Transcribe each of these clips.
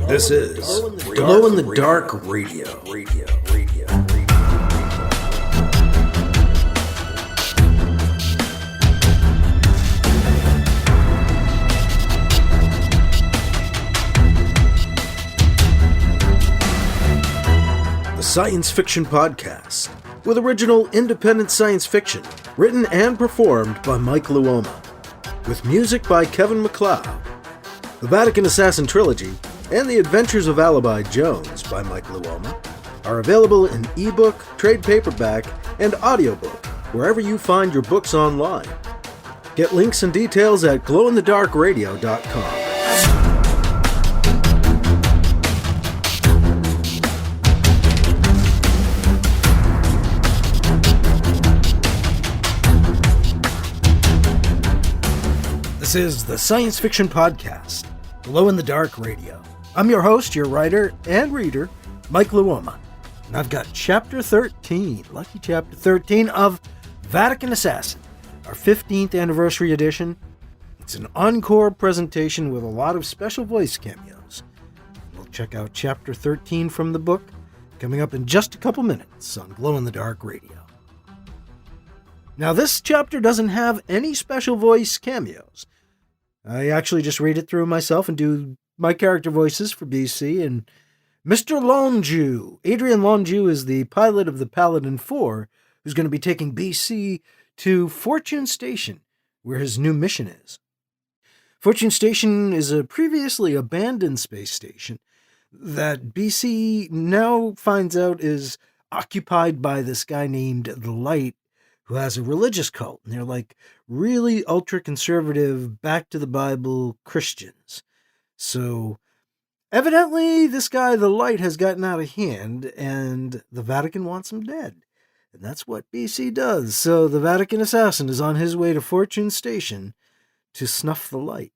This is Glow in the Dark Radio. The science fiction podcast with original independent science fiction written and performed by Mike Luoma, with music by Kevin MacLeod. The Vatican Assassin Trilogy and The Adventures of Alibi Jones by Mike Luoma are available in ebook, trade paperback, and audiobook wherever you find your books online. Get links and details at glowinthedarkradio.com. This is the Science Fiction Podcast, Glow in the Dark Radio. I'm your host, your writer and reader, Mike Luoma, and I've got Chapter 13, lucky Chapter 13 of Vatican Assassin, our 15th anniversary edition. It's an encore presentation with a lot of special voice cameos. We'll check out Chapter 13 from the book, coming up in just a couple minutes on Glow in the Dark Radio. Now, this chapter doesn't have any special voice cameos. I actually just read it through myself and do my character voices for BC, and Mr. Longiu. Adrian Longiu is the pilot of the Paladin 4, who's going to be taking BC to Fortune Station, where his new mission is. Fortune Station is a previously abandoned space station that BC now finds out is occupied by this guy named The Light, who has a religious cult, and they're like really ultra-conservative, back-to-the-Bible Christians. So, evidently, this guy, The Light, has gotten out of hand, and the Vatican wants him dead. And that's what BC does. So, the Vatican Assassin is on his way to Fortune Station to snuff The Light.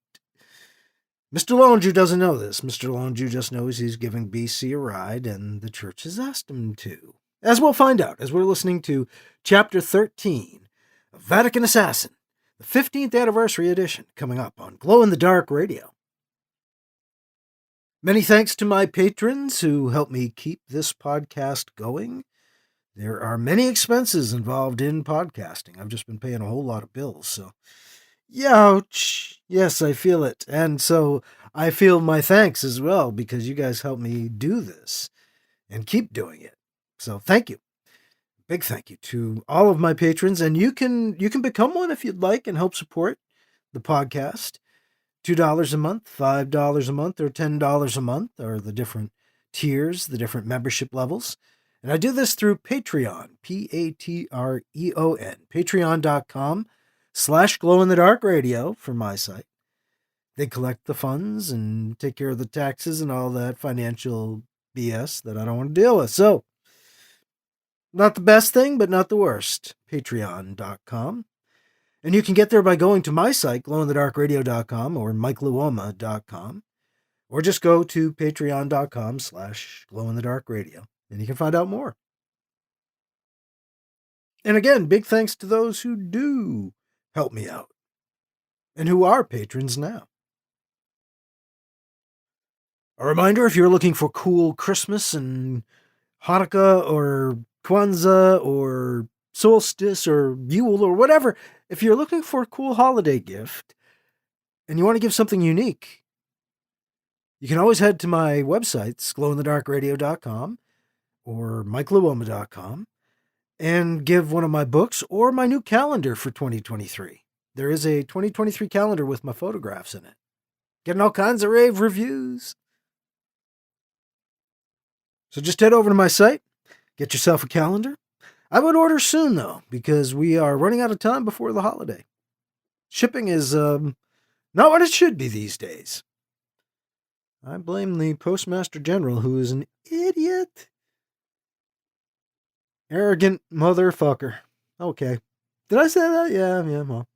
Mr. Longiu doesn't know this. Mr. Longiu just knows he's giving BC a ride, and the church has asked him to. As we'll find out as we're listening to Chapter 13 of Vatican Assassin, the 15th anniversary edition, coming up on Glow in the Dark Radio. Many thanks to my patrons who help me keep this podcast going. There are many expenses involved in podcasting. I've just been paying a whole lot of bills, so ouch. Yes, I feel it. And so I feel my thanks as well, because you guys help me do this and keep doing it. So thank you. Big thank you to all of my patrons, and you can become one if you'd like and help support the podcast. $2 a month, $5 a month, or $10 a month are the different tiers, the different membership levels. And I do this through Patreon, Patreon, patreon.com/glowinthedarkradio for my site. They collect the funds and take care of the taxes and all that financial BS that I don't want to deal with. So, not the best thing, but not the worst. Patreon.com. And you can get there by going to my site, glowinthedarkradio.com or mikeluoma.com, or just go to patreon.com/glowinthedarkradio, and you can find out more. And again, big thanks to those who do help me out, and who are patrons now. A reminder, if you're looking for cool Christmas and Hanukkah or Kwanzaa or solstice or Yule or whatever, if you're looking for a cool holiday gift and you want to give something unique, you can always head to my websites, glowinthedarkradio.com or mikeluoma.com, and give one of my books or my new calendar for 2023. There is a 2023 calendar with my photographs in it. Getting all kinds of rave reviews. So just head over to my site, get yourself a calendar. I would order soon, though, because we are running out of time before the holiday. Shipping is not what it should be these days. I blame the Postmaster General, who is an idiot. Arrogant motherfucker. Okay. Did I say that? Yeah, well.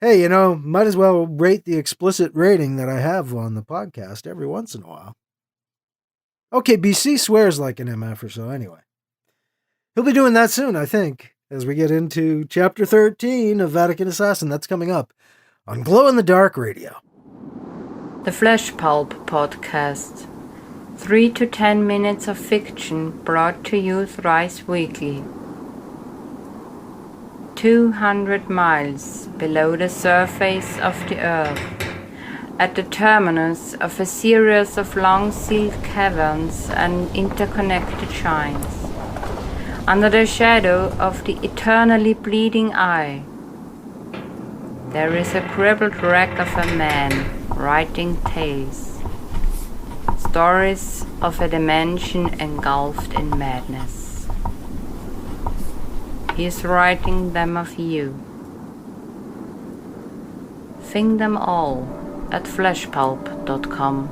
Hey, might as well rate the explicit rating that I have on the podcast every once in a while. Okay, BC swears like an MF or so anyway. He'll be doing that soon, I think, as we get into Chapter 13 of Vatican Assassin. That's coming up on Glow in the Dark Radio. The Flesh Pulp Podcast. 3 to 10 minutes of fiction brought to you thrice weekly. 200 miles below the surface of the earth, at the terminus of a series of long-sealed caverns and interconnected shrines, under the shadow of the eternally bleeding eye, there is a crippled wreck of a man writing tales, stories of a dimension engulfed in madness. He is writing them of you. Think them all at fleshpulp.com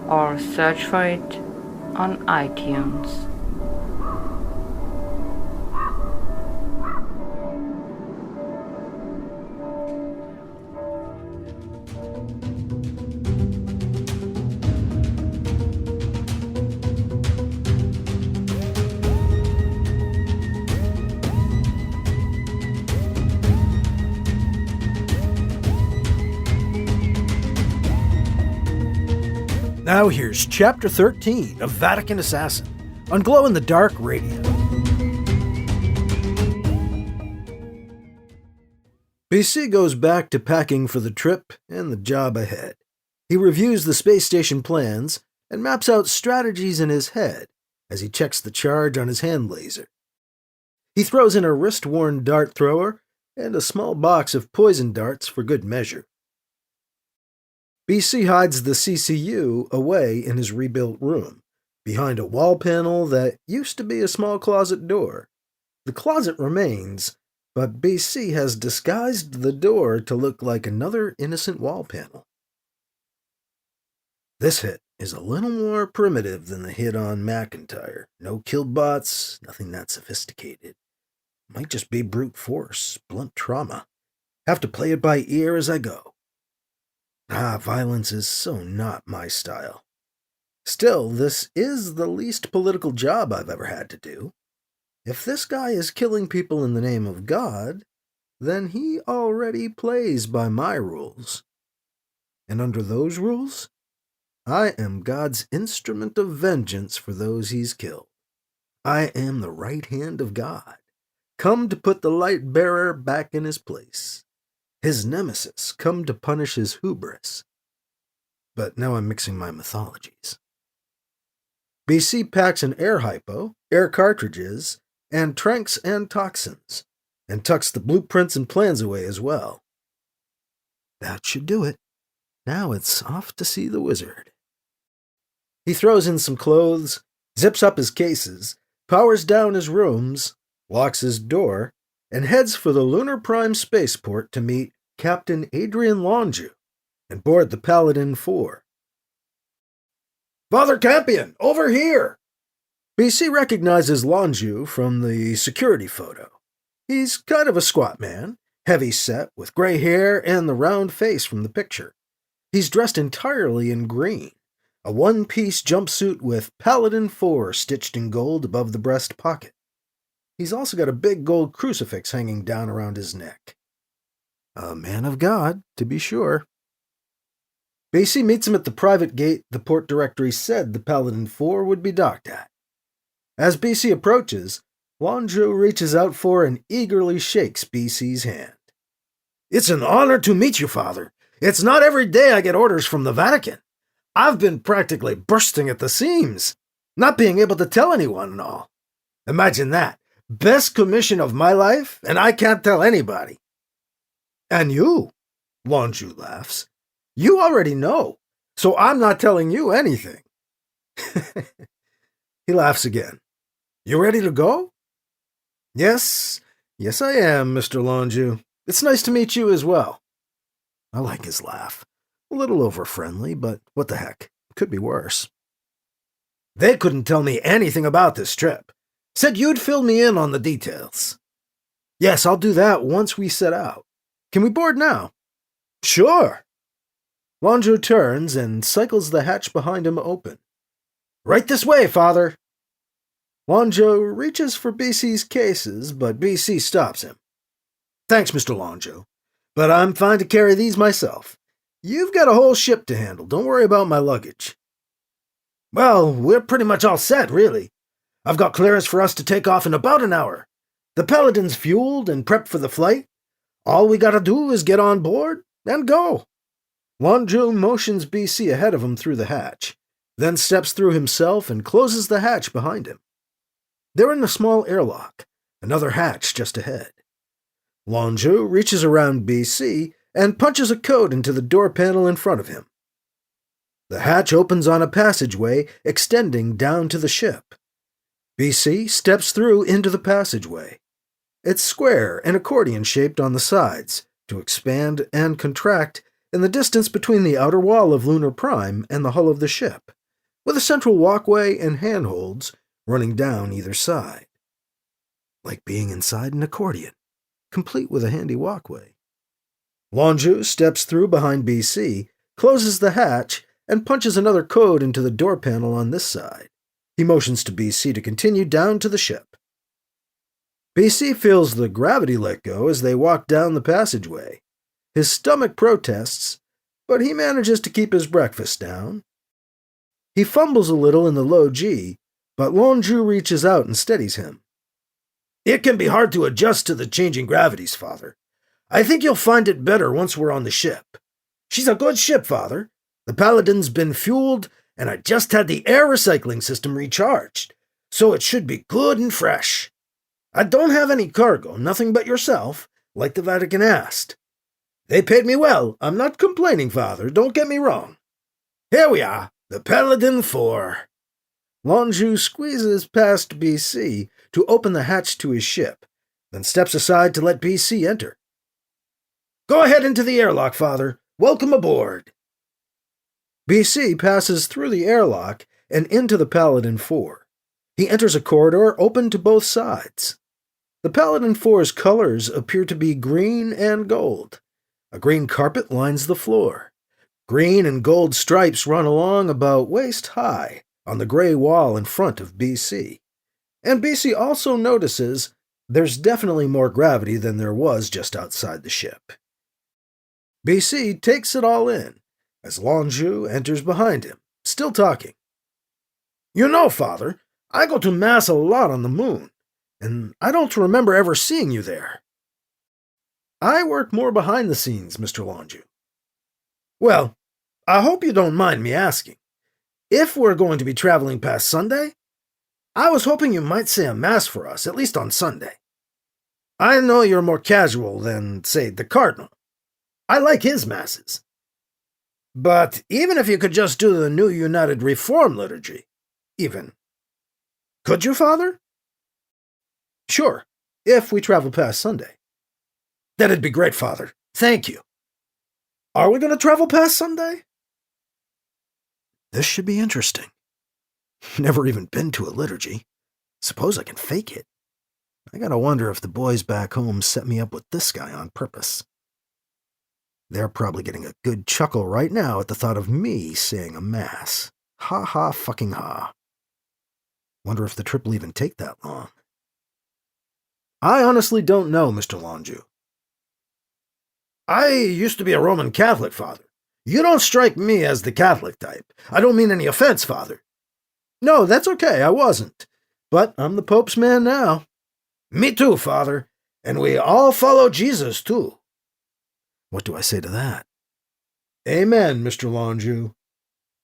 or search for it on iTunes. Now here's Chapter 13 of Vatican Assassin on Glow in the Dark Radio. BC goes back to packing for the trip and the job ahead. He reviews the space station plans and maps out strategies in his head as he checks the charge on his hand laser. He throws in a wrist-worn dart thrower and a small box of poison darts for good measure. BC hides the CCU away in his rebuilt room, behind a wall panel that used to be a small closet door. The closet remains, but BC has disguised the door to look like another innocent wall panel. This hit is a little more primitive than the hit on McIntyre. No killed bots, nothing that sophisticated. Might just be brute force, blunt trauma. Have to play it by ear as I go. Violence is so not my style. Still, this is the least political job I've ever had to do. If this guy is killing people in the name of God, then he already plays by my rules. And under those rules, I am God's instrument of vengeance for those he's killed. I am the right hand of God, come to put the light bearer back in his place. His nemesis, come to punish his hubris. But now I'm mixing my mythologies. BC packs an air hypo, air cartridges, and tranks and toxins, and tucks the blueprints and plans away as well. That should do it. Now it's off to see the wizard. He throws in some clothes, zips up his cases, powers down his rooms, locks his door, and heads for the Lunar Prime spaceport to meet Captain Adrian Longeau and board the Paladin 4. Father Campion, over here! BC recognizes Longeau from the security photo. He's kind of a squat man, heavy set, with gray hair and the round face from the picture. He's dressed entirely in green, a one-piece jumpsuit with Paladin 4 stitched in gold above the breast pocket. He's also got a big gold crucifix hanging down around his neck. A man of God, to be sure. BC meets him at the private gate the port directory said the Paladin 4 would be docked at. As BC approaches, Longeau reaches out for and eagerly shakes BC's hand. It's an honor to meet you, Father. It's not every day I get orders from the Vatican. I've been practically bursting at the seams, not being able to tell anyone and all. Imagine that. Best commission of my life, and I can't tell anybody. And you, Longeau laughs. You already know, so I'm not telling you anything. He laughs again. You ready to go? Yes I am, Mr. Longeau. It's nice to meet you as well. I like his laugh. A little over-friendly, but what the heck? Could be worse. They couldn't tell me anything about this trip. Said you'd fill me in on the details. Yes, I'll do that once we set out. Can we board now? Sure. Longeau turns and cycles the hatch behind him open. Right this way, Father. Longeau reaches for BC's cases, but BC stops him. Thanks, Mr. Longeau, but I'm fine to carry these myself. You've got a whole ship to handle. Don't worry about my luggage. Well, we're pretty much all set, really. I've got clearance for us to take off in about an hour. The Paladin's fueled and prepped for the flight. All we gotta do is get on board and go. Lonju motions BC ahead of him through the hatch, then steps through himself and closes the hatch behind him. They're in a small airlock, another hatch just ahead. Lonju reaches around BC and punches a code into the door panel in front of him. The hatch opens on a passageway extending down to the ship. BC steps through into the passageway. It's square and accordion-shaped on the sides to expand and contract in the distance between the outer wall of Lunar Prime and the hull of the ship, with a central walkway and handholds running down either side. Like being inside an accordion, complete with a handy walkway. Lonju steps through behind BC, closes the hatch, and punches another code into the door panel on this side. He motions to BC to continue down to the ship. BC feels the gravity let go as they walk down the passageway. His stomach protests, but he manages to keep his breakfast down. He fumbles a little in the low G, but Lonju reaches out and steadies him. It can be hard to adjust to the changing gravities, Father. I think you'll find it better once we're on the ship. She's a good ship, Father. The Paladin's been fueled, and I just had the air recycling system recharged, so it should be good and fresh. I don't have any cargo, nothing but yourself, like the Vatican asked. They paid me well. I'm not complaining, Father. Don't get me wrong. Here we are, the Paladin 4. Lonju squeezes past BC to open the hatch to his ship, then steps aside to let BC enter. Go ahead into the airlock, Father. Welcome aboard. BC passes through the airlock and into the Paladin 4. He enters a corridor open to both sides. The Paladin 4's colors appear to be green and gold. A green carpet lines the floor. Green and gold stripes run along about waist high on the gray wall in front of BC. And BC also notices there's definitely more gravity than there was just outside the ship. BC takes it all in as Lonju enters behind him, still talking. You know, Father, I go to Mass a lot on the moon, and I don't remember ever seeing you there. I work more behind the scenes, Mr. Lonju. Well, I hope you don't mind me asking. If we're going to be traveling past Sunday, I was hoping you might say a Mass for us, at least on Sunday. I know you're more casual than, say, the Cardinal. I like his Masses. But even if you could just do the New United Reform Liturgy, even. Could you, Father? Sure, if we travel past Sunday. That'd be great, Father. Thank you. Are we going to travel past Sunday? This should be interesting. Never even been to a liturgy. Suppose I can fake it. I gotta wonder if the boys back home set me up with this guy on purpose. They're probably getting a good chuckle right now at the thought of me saying a Mass. Ha ha fucking ha. Wonder if the trip will even take that long. I honestly don't know, Mr. Lonju. I used to be a Roman Catholic, Father. You don't strike me as the Catholic type. I don't mean any offense, Father. No, that's okay, I wasn't. But I'm the Pope's man now. Me too, Father. And we all follow Jesus, too. What do I say to that? Amen, Mr. Lonju.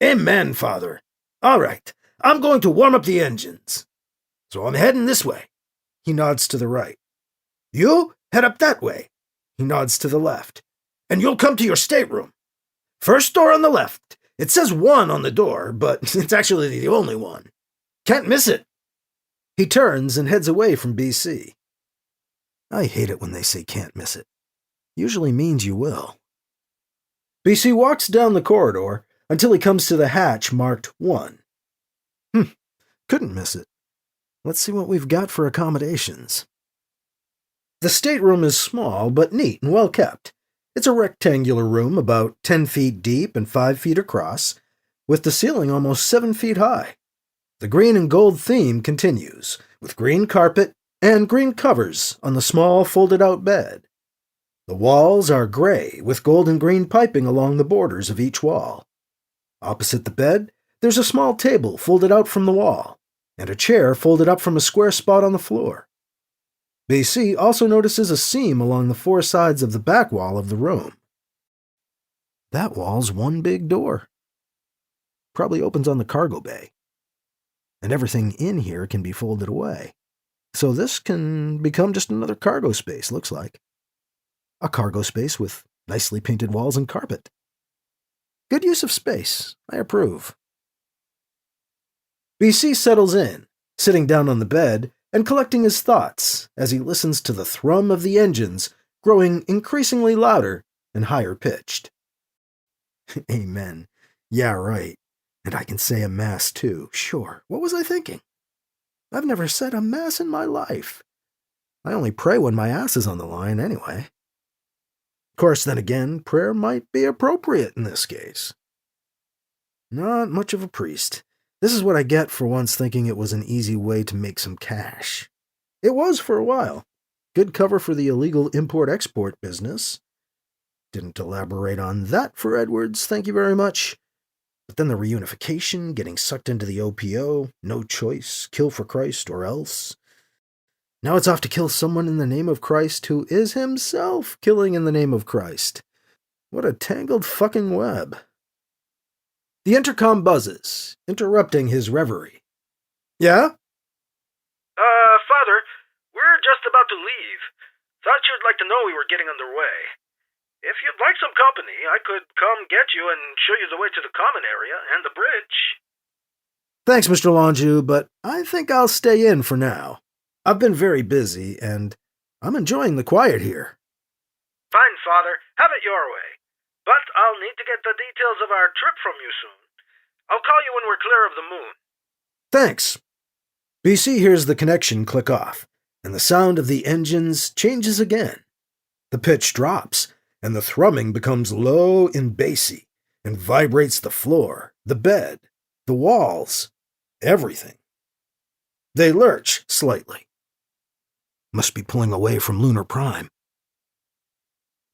Amen, Father. All right, I'm going to warm up the engines. So I'm heading this way. He nods to the right. You head up that way. He nods to the left. And you'll come to your stateroom. First door on the left. It says 1 on the door, but it's actually the only one. Can't miss it. He turns and heads away from BC. I hate it when they say can't miss it. Usually means you will. BC walks down the corridor until he comes to the hatch marked 1. Couldn't miss it. Let's see what we've got for accommodations. The stateroom is small, but neat and well kept. It's a rectangular room about 10 feet deep and 5 feet across, with the ceiling almost 7 feet high. The green and gold theme continues, with green carpet and green covers on the small folded-out bed. The walls are gray, with gold and green piping along the borders of each wall. Opposite the bed, there's a small table folded out from the wall, and a chair folded up from a square spot on the floor. BC also notices a seam along the four sides of the back wall of the room. That wall's one big door. Probably opens on the cargo bay. And everything in here can be folded away. So this can become just another cargo space, looks like. A cargo space with nicely painted walls and carpet. Good use of space. I approve. BC settles in, sitting down on the bed and collecting his thoughts as he listens to the thrum of the engines growing increasingly louder and higher pitched. Amen. Yeah, right. And I can say a mass too. Sure. What was I thinking? I've never said a mass in my life. I only pray when my ass is on the line anyway. Of course, then again, prayer might be appropriate in this case. Not much of a priest. This is what I get for once thinking it was an easy way to make some cash. It was for a while. Good cover for the illegal import-export business. Didn't elaborate on that for Edwards, thank you very much. But then the reunification, getting sucked into the OPO, no choice, kill for Christ or else. Now it's off to kill someone in the name of Christ who is himself killing in the name of Christ. What a tangled fucking web. The intercom buzzes, interrupting his reverie. Yeah? Father, we're just about to leave. Thought you'd like to know we were getting underway. If you'd like some company, I could come get you and show you the way to the common area and the bridge. Thanks, Mr. Lonju, but I think I'll stay in for now. I've been very busy, and I'm enjoying the quiet here. Fine, Father. Have it your way. But I'll need to get the details of our trip from you soon. I'll call you when we're clear of the moon. Thanks. BC hears the connection click off, and the sound of the engines changes again. The pitch drops, and the thrumming becomes low and bassy, and vibrates the floor, the bed, the walls, everything. They lurch slightly. Must be pulling away from Lunar Prime.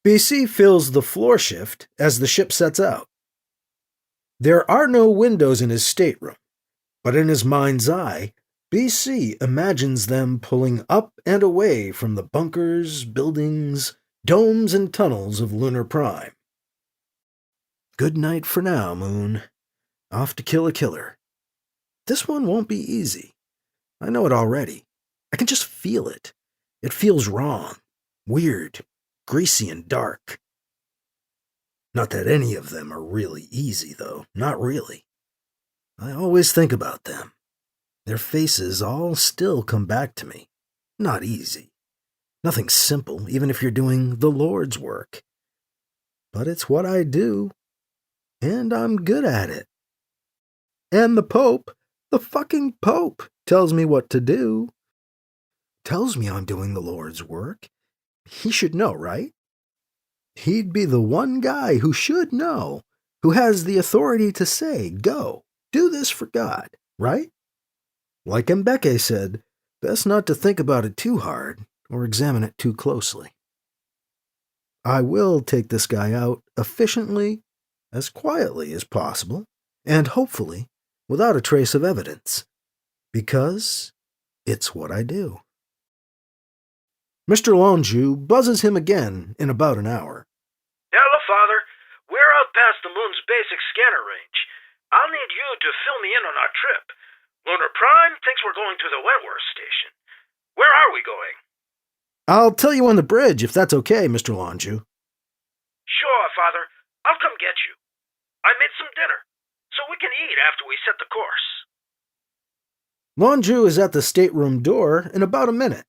BC feels the floor shift as the ship sets out. There are no windows in his stateroom, but in his mind's eye, BC imagines them pulling up and away from the bunkers, buildings, domes, and tunnels of Lunar Prime. Good night for now, Moon. Off to kill a killer. This one won't be easy. I know it already. I can just feel it. It feels wrong, weird, greasy, and dark. Not that any of them are really easy, though. Not really. I always think about them. Their faces all still come back to me. Not easy. Nothing simple, even if you're doing the Lord's work. But it's what I do, and I'm good at it. And the Pope, the fucking Pope, tells me what to do. Tells me I'm doing the Lord's work. He should know, right? He'd be the one guy who should know, who has the authority to say, go, do this for God, right? Like Mbeke said, best not to think about it too hard or examine it too closely. I will take this guy out efficiently, as quietly as possible, and hopefully without a trace of evidence, because it's what I do. Mr. Lonju buzzes him again in about an hour. Hello, Father. We're out past the moon's basic scanner range. I'll need you to fill me in on our trip. Lunar Prime thinks we're going to the Wentworth station. Where are we going? I'll tell you on the bridge, if that's okay, Mr. Lonju. Sure, Father. I'll come get you. I made some dinner, so we can eat after we set the course. Lonju is at the stateroom door in about a minute.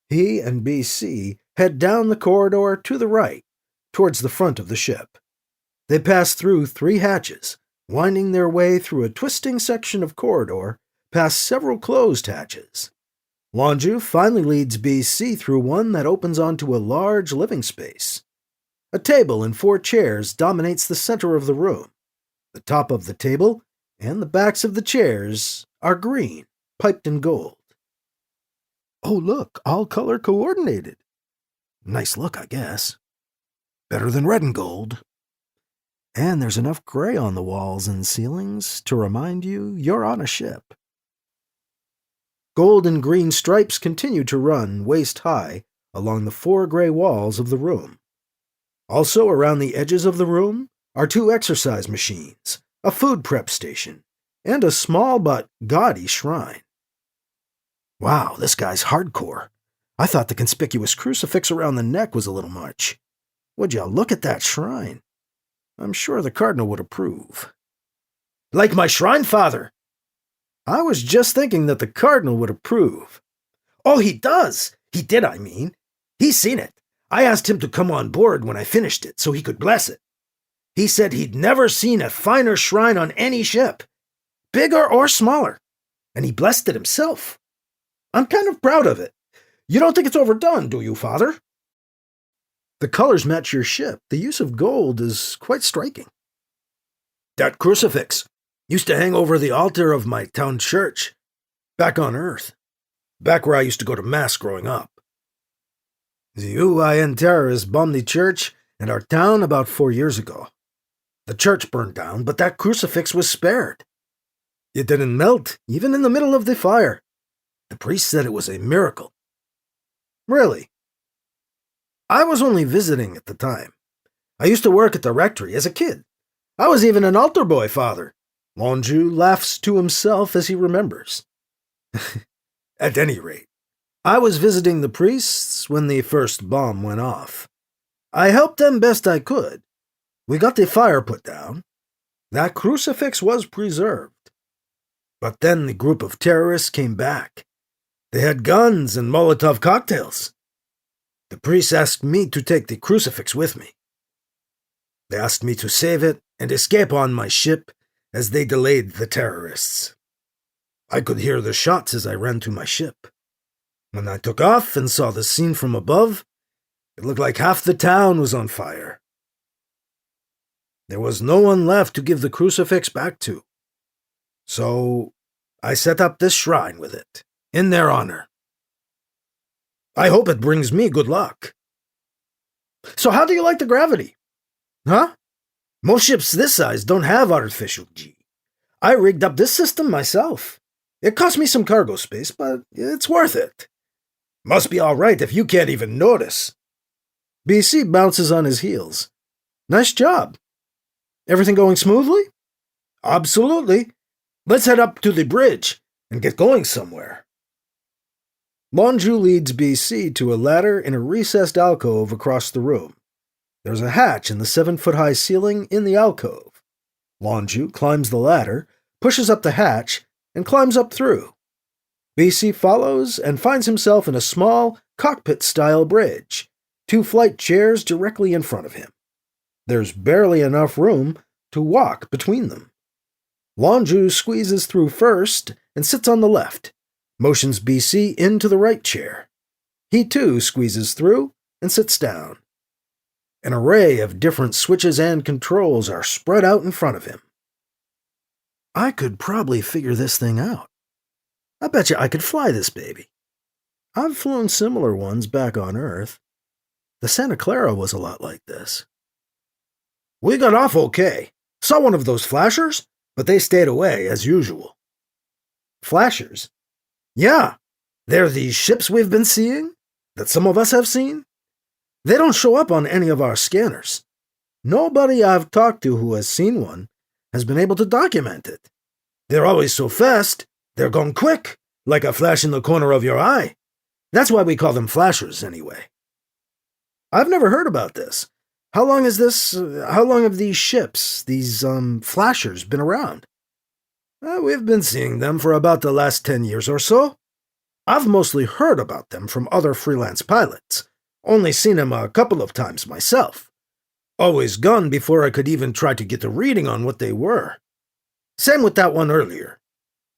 He and BC head down the corridor to the right, towards the front of the ship. They pass through 3 hatches, winding their way through a twisting section of corridor, past several closed hatches. Lonju finally leads BC through one that opens onto a large living space. A table and 4 chairs dominates the center of the room. The top of the table and the backs of the chairs are green, piped in gold. Oh, look, all color coordinated. Nice look, I guess. Better than red and gold. And there's enough gray on the walls and ceilings to remind you you're on a ship. Gold and green stripes continue to run waist-high along the 4 gray walls of the room. Also around the edges of the room are 2 exercise machines, a food prep station, and a small but gaudy shrine. Wow, this guy's hardcore. I thought the conspicuous crucifix around the neck was a little much. Would you look at that shrine? I'm sure the cardinal would approve. Like my shrine, Father? I was just thinking that the cardinal would approve. Oh, he does! He did, I mean. He's seen it. I asked him to come on board when I finished it so he could bless it. He said he'd never seen a finer shrine on any ship, bigger or smaller, and he blessed it himself. I'm kind of proud of it. You don't think it's overdone, do you, Father? The colors match your ship. The use of gold is quite striking. That crucifix used to hang over the altar of my town church, back on Earth, back where I used to go to Mass growing up. The UN terrorists bombed the church and our town about 4 years ago. The church burned down, but that crucifix was spared. It didn't melt, even in the middle of the fire. The priest said it was a miracle. Really? I was only visiting at the time. I used to work at the rectory as a kid. I was even an altar boy, Father. Lonju laughs to himself as he remembers. At any rate, I was visiting the priests when the first bomb went off. I helped them best I could. We got the fire put down. That crucifix was preserved. But then the group of terrorists came back. They had guns and Molotov cocktails. The priests asked me to take the crucifix with me. They asked me to save it and escape on my ship as they delayed the terrorists. I could hear the shots as I ran to my ship. When I took off and saw the scene from above, it looked like half the town was on fire. There was no one left to give the crucifix back to. So I set up this shrine with it, in their honor. I hope it brings me good luck. So how do you like the gravity? Huh? Most ships this size don't have artificial G. I rigged up this system myself. It cost me some cargo space, but it's worth it. Must be all right if you can't even notice. BC bounces on his heels. Nice job. Everything going smoothly? Absolutely. Let's head up to the bridge and get going somewhere. Lonju leads BC to a ladder in a recessed alcove across the room. There's a hatch in the 7-foot-high ceiling in the alcove. Lonju climbs the ladder, pushes up the hatch, and climbs up through. BC follows and finds himself in a small, cockpit-style bridge, 2 flight chairs directly in front of him. There's barely enough room to walk between them. Lonju squeezes through first and sits on the left, motions BC into the right chair. He too squeezes through and sits down. An array of different switches and controls are spread out in front of him. I could probably figure this thing out. I bet you I could fly this baby. I've flown similar ones back on Earth. The Santa Clara was a lot like this. We got off okay. Saw one of those flashers, but they stayed away as usual. Flashers? Yeah, they're these ships we've been seeing, that some of us have seen. They don't show up on any of our scanners. Nobody I've talked to who has seen one has been able to document it. They're always so fast, they're gone quick, like a flash in the corner of your eye. That's why we call them flashers, anyway. I've never heard about this. How long have these ships, these flashers, been around? We've been seeing them for about the last 10 years or so. I've mostly heard about them from other freelance pilots. Only seen them a couple of times myself. Always gone before I could even try to get a reading on what they were. Same with that one earlier.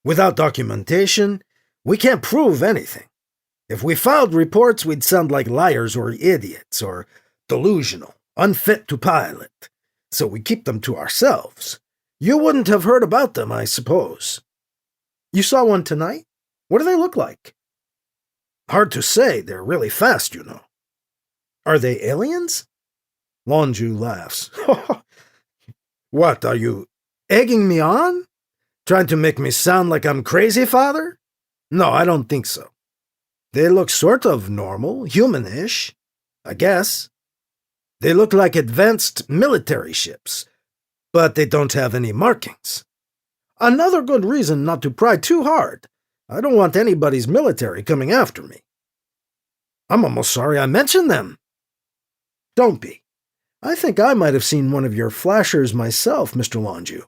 Without documentation, we can't prove anything. If we filed reports, we'd sound like liars or idiots or delusional, unfit to pilot. So we keep them to ourselves. You wouldn't have heard about them, I suppose. You saw one tonight? What do they look like? Hard to say. They're really fast, you know. Are they aliens? Lonju laughs. What, are you egging me on? Trying to make me sound like I'm crazy, Father? No, I don't think so. They look sort of normal, human-ish, I guess. They look like advanced military ships, but they don't have any markings. Another good reason not to pry too hard. I don't want anybody's military coming after me. I'm almost sorry I mentioned them. Don't be. I think I might have seen one of your flashers myself, Mr. Lonju,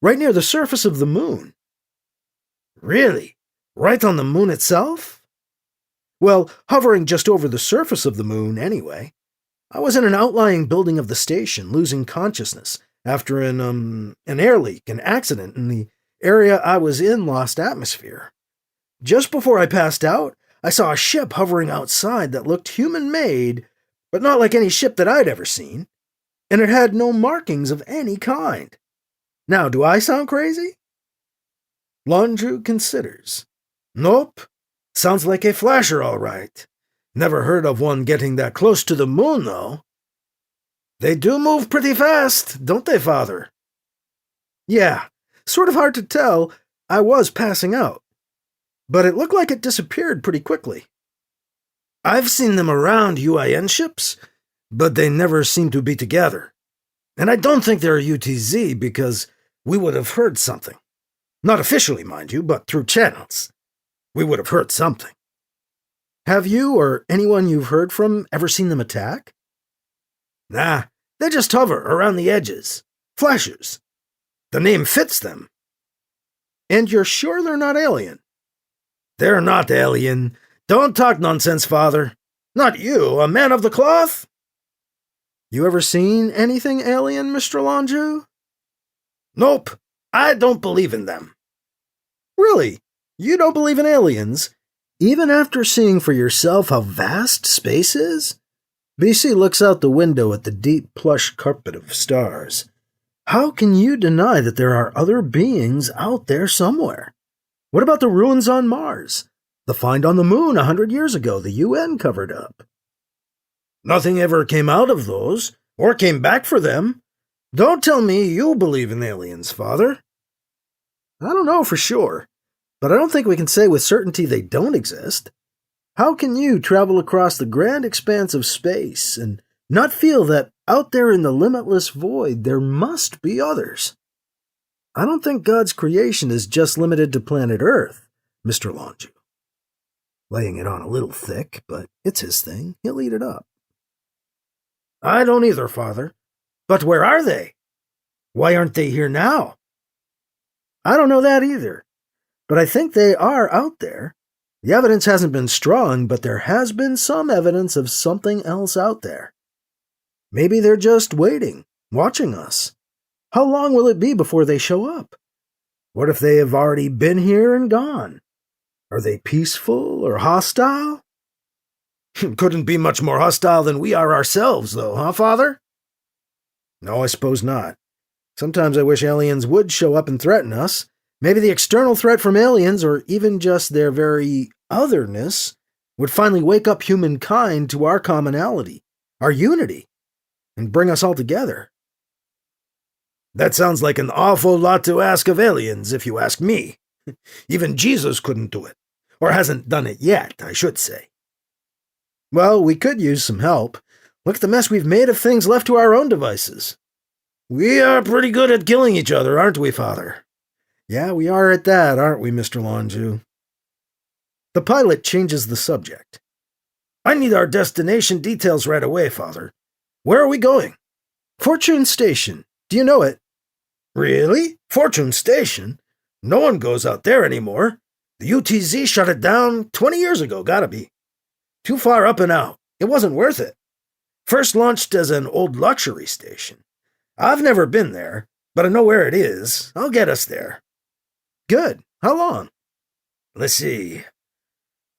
right near the surface of the moon. Really? Right on the moon itself? Well, hovering just over the surface of the moon, anyway. I was in an outlying building of the station, losing consciousness after an air leak, an accident, and the area I was in lost atmosphere. Just before I passed out, I saw a ship hovering outside that looked human-made, but not like any ship that I'd ever seen, and it had no markings of any kind. Now, do I sound crazy? Lonju considers. Nope. Sounds like a flasher, all right. Never heard of one getting that close to the moon, though. They do move pretty fast, don't they, Father? Yeah, sort of hard to tell. I was passing out, but it looked like it disappeared pretty quickly. I've seen them around UIN ships, but they never seem to be together. And I don't think they're UTZ because we would have heard something. Not officially, mind you, but through channels. We would have heard something. Have you or anyone you've heard from ever seen them attack? Nah, they just hover around the edges. Flashers. The name fits them. And you're sure they're not alien? They're not alien. Don't talk nonsense, Father. Not you, a man of the cloth? You ever seen anything alien, Mr. Lonju? Nope. I don't believe in them. Really? You don't believe in aliens? Even after seeing for yourself how vast space is? BC looks out the window at the deep plush carpet of stars. How can you deny that there are other beings out there somewhere? What about the ruins on Mars? The find on the moon 100 years ago the UN covered up? Nothing ever came out of those, or came back for them. Don't tell me you believe in aliens, Father. I don't know for sure, but I don't think we can say with certainty they don't exist. How can you travel across the grand expanse of space and not feel that out there in the limitless void there must be others? I don't think God's creation is just limited to planet Earth, Mr. Lonju. Laying it on a little thick, but it's his thing. He'll eat it up. I don't either, Father. But where are they? Why aren't they here now? I don't know that either, but I think they are out there. The evidence hasn't been strong, but there has been some evidence of something else out there. Maybe they're just waiting, watching us. How long will it be before they show up? What if they have already been here and gone? Are they peaceful or hostile? Couldn't be much more hostile than we are ourselves, though, huh, Father? No, I suppose not. Sometimes I wish aliens would show up and threaten us. Maybe the external threat from aliens, or even just their very otherness, would finally wake up humankind to our commonality, our unity, and bring us all together. That sounds like an awful lot to ask of aliens, if you ask me. Even Jesus couldn't do it. Or hasn't done it yet, I should say. Well, we could use some help. Look at the mess we've made of things left to our own devices. We are pretty good at killing each other, aren't we, Father? Yeah, we are at that, aren't we, Mr. Lonju? The pilot changes the subject. I need our destination details right away, Father. Where are we going? Fortune Station. Do you know it? Really? Fortune Station? No one goes out there anymore. The UTZ shut it down 20 years ago, gotta be. Too far up and out. It wasn't worth it. First launched as an old luxury station. I've never been there, but I know where it is. I'll get us there. Good. How long? Let's see.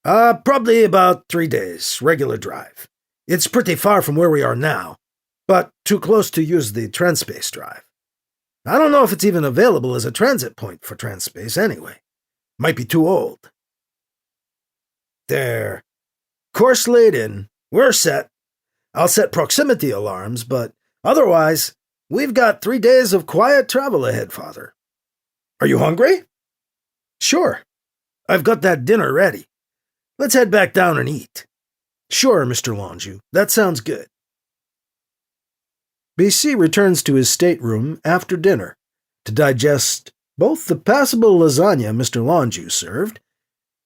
Probably about 3 days, regular drive. It's pretty far from where we are now, but too close to use the Transspace drive. I don't know if it's even available as a transit point for Transspace anyway. Might be too old. There. Course laid in. We're set. I'll set proximity alarms, but Otherwise, we've got 3 days of quiet travel ahead, Father. Are you hungry? Sure. I've got that dinner ready. Let's head back down and eat. Sure, Mr. Longeau. That sounds good. BC returns to his stateroom after dinner to digest both the passable lasagna Mr. Longeau served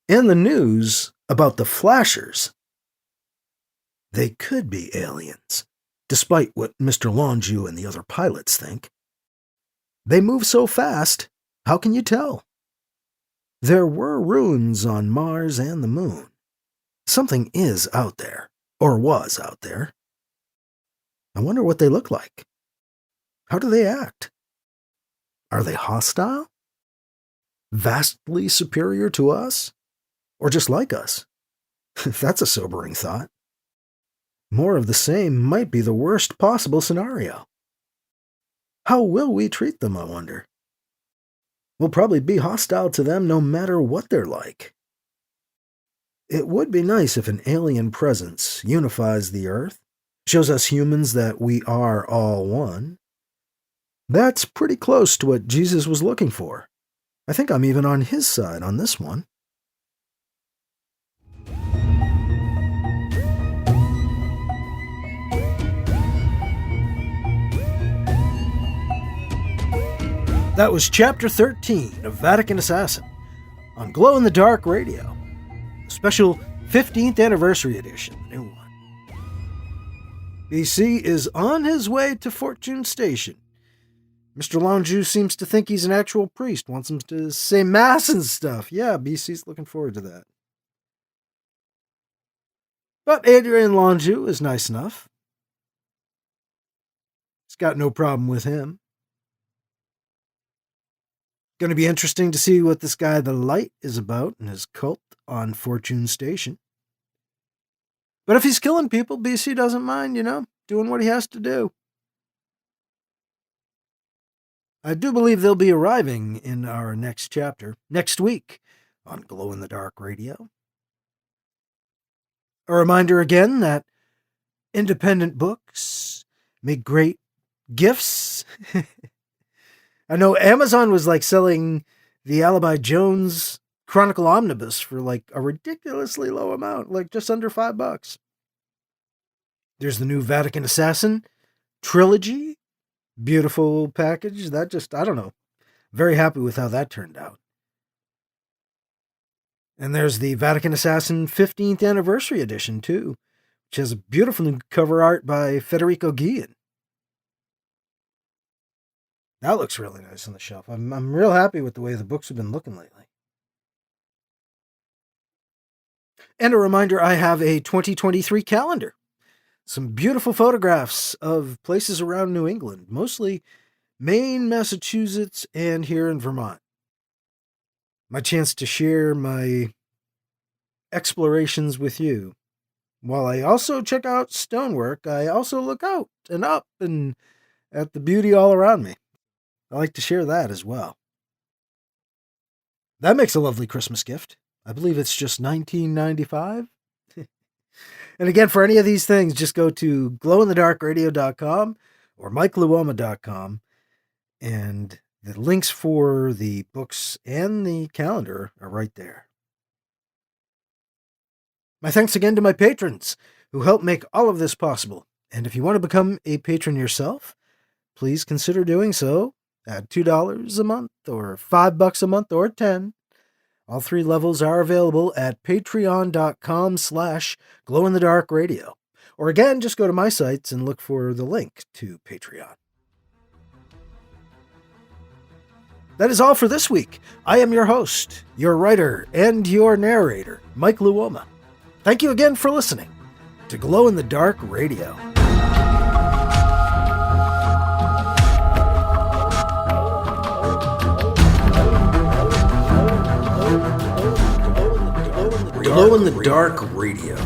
and the news about the flashers. They could be aliens, despite what Mr. Longeau and the other pilots think. They move so fast, how can you tell? There were ruins on Mars and the Moon. Something is out there, or was out there. I wonder what they look like. How do they act? Are they hostile? Vastly superior to us? Or just like us? That's a sobering thought. More of the same might be the worst possible scenario. How will we treat them, I wonder? We'll probably be hostile to them no matter what they're like. It would be nice if an alien presence unifies the Earth, shows us humans that we are all one. That's pretty close to what Jesus was looking for. I think I'm even on his side on this one. That was Chapter 13 of Vatican Assassin on Glow in the Dark Radio, special 15th Anniversary Edition, the new one. BC is on his way to Fortune Station. Mr. Longeau seems to think he's an actual priest, wants him to say Mass and stuff. Yeah, BC's looking forward to that. But Adrian Longeau is nice enough. He's got no problem with him. Going to be interesting to see what this guy, the Light, is about and his cult on Fortune Station. But if he's killing people, BC doesn't mind, doing what he has to do. I do believe they'll be arriving in our next chapter, next week, on Glow in the Dark Radio. A reminder again that independent books make great gifts. I know Amazon was selling the Alibi Jones Chronicle Omnibus for a ridiculously low amount, just under $5. There's the new Vatican Assassin Trilogy. Beautiful package. I don't know. Very happy with how that turned out. And there's the Vatican Assassin 15th Anniversary Edition, too, which has a beautiful new cover art by Federico Guillen. That looks really nice on the shelf. I'm real happy with the way the books have been looking lately. And a reminder, I have a 2023 calendar. Some beautiful photographs of places around New England, mostly Maine, Massachusetts, and here in Vermont. My chance to share my explorations with you. While I also check out stonework, I also look out and up and at the beauty all around me. I like to share that as well. That makes a lovely Christmas gift. I believe it's just $19.95. And again, for any of these things, just go to glowinthedarkradio.com or mikeluoma.com, and the links for the books and the calendar are right there. My thanks again to my patrons who help make all of this possible. And if you want to become a patron yourself, please consider doing so at $2 a month or $5 a month or $10. All 3 levels are available at patreon.com/glowinthedarkradio. Or again, just go to my sites and look for the link to Patreon. That is all for this week. I am your host, your writer, and your narrator, Mike Luoma. Thank you again for listening to Glow in the Dark Radio. Glow in the Dark Radio.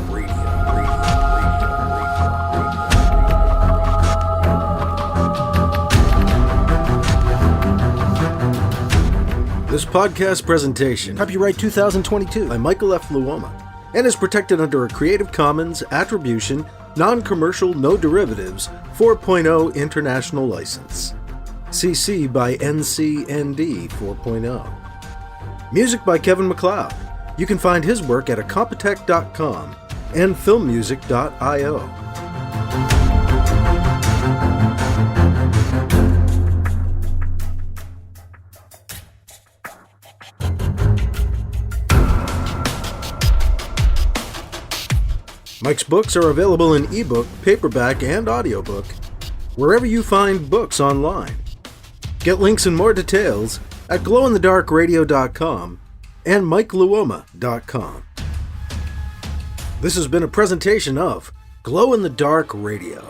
This podcast presentation, copyright 2022 by Michael F. Luoma, and is protected under a Creative Commons Attribution, non-commercial, no derivatives, 4.0 international license. CC by NCND 4.0. Music by Kevin MacLeod. You can find his work at acompatech.com and filmmusic.io. Mike's books are available in ebook, paperback, and audiobook, wherever you find books online. Get links and more details at glowinthedarkradio.com and mikeluoma.com. This has been a presentation of Glow in the Dark Radio.